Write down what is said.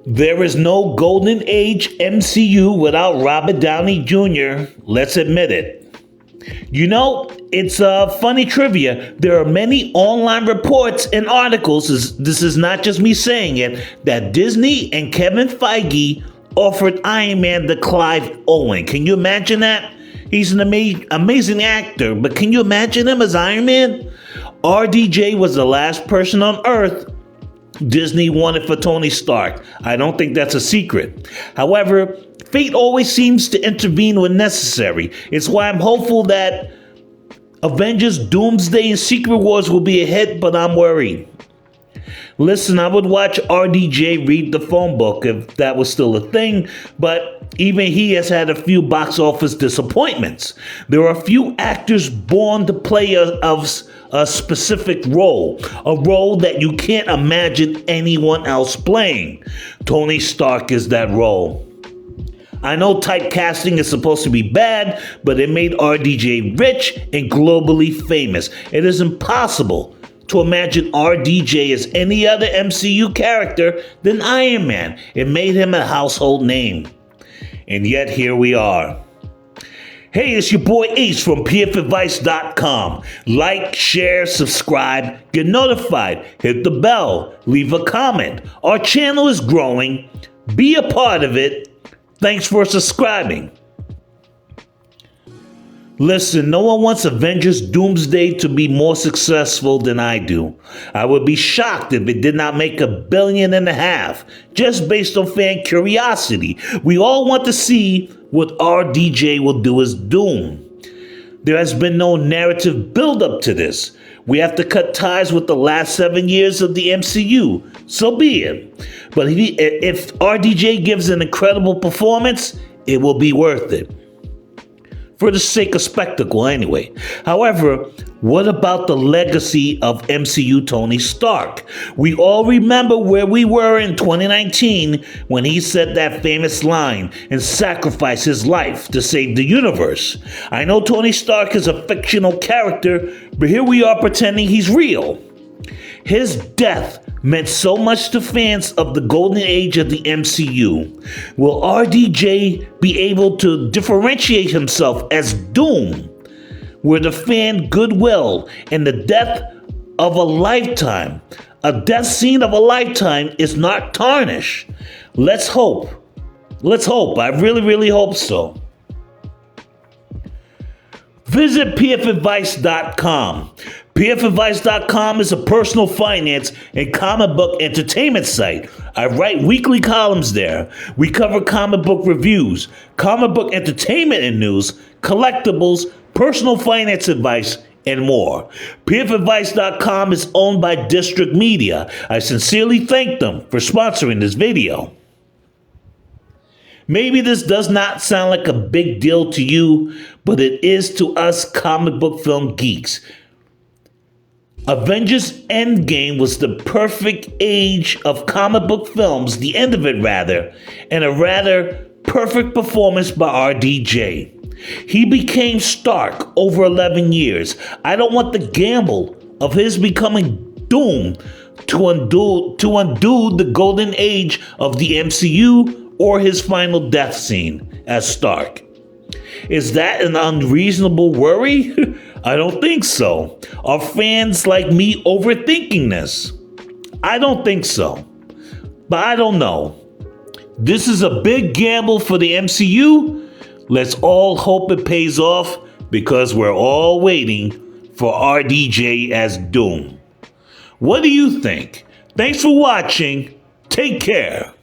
There is no golden age MCU without Robert Downey Jr. Let's admit it. You know, it's a funny trivia. There are many online reports and articles, this is not just me saying it, that Disney and Kevin Feige offered Iron Man to Clive Owen. Can you imagine that? He's an amazing actor, but can you imagine him as Iron Man? RDJ was the last person on Earth Disney wanted for Tony Stark. I don't think that's a secret. However, fate always seems to intervene when necessary. It's why I'm hopeful that Avengers, Doomsday, and Secret Wars will be a hit, but I'm worried. Listen, I would watch RDJ read the phone book if that was still a thing, but even he has had a few box office disappointments. There are a few actors born to play a specific role, a role that you can't imagine anyone else playing. Tony Stark is that role. I know typecasting is supposed to be bad, but it made RDJ rich and globally famous. It is impossible to imagine RDJ as any other MCU character than Iron Man. It made him a household name. And yet here we are. Hey, it's your boy Ace from pfadvice.com. Like, share, subscribe, get notified, hit the bell, leave a comment. Our channel is growing. Be a part of it. Thanks for subscribing. Listen, no one wants Avengers Doomsday to be more successful than I do. I would be shocked if it did not make $1.5 billion, just based on fan curiosity. We all want to see what RDJ will do as Doom. There has been no narrative build-up to this. We have to cut ties with the last 7 years of the MCU. So be it. But if RDJ gives an incredible performance, it will be worth it. For the sake of spectacle, anyway. However, what about the legacy of MCU Tony Stark? We all remember where we were in 2019 when he said that famous line and sacrificed his life to save the universe. I know Tony Stark is a fictional character, but here we are pretending he's real. His death meant so much to fans of the golden age of the MCU. Will RDJ be able to differentiate himself as Doom, where the fan goodwill and the death of a lifetime, a death scene of a lifetime is not tarnished? Let's hope. Let's hope. I really, really hope so. Visit pfadvice.com. pfadvice.com is a personal finance and comic book entertainment site. I write weekly columns there. We cover comic book reviews, comic book entertainment and news, collectibles, personal finance advice, and more. pfadvice.com is owned by District Media. I sincerely thank them for sponsoring this video. Maybe this does not sound like a big deal to you, but it is to us comic book film geeks. Avengers Endgame was the perfect age of comic book films, the end of it rather, and a rather perfect performance by RDJ. He became Stark over 11 years. I don't want the gamble of his becoming Doom to undo the golden age of the MCU or his final death scene as Stark. Is that an unreasonable worry? I don't think so. Are fans like me overthinking this? I don't think so. But I don't know. This is a big gamble for the MCU. Let's all hope it pays off because we're all waiting for RDJ as Doom. What do you think? Thanks for watching. Take care.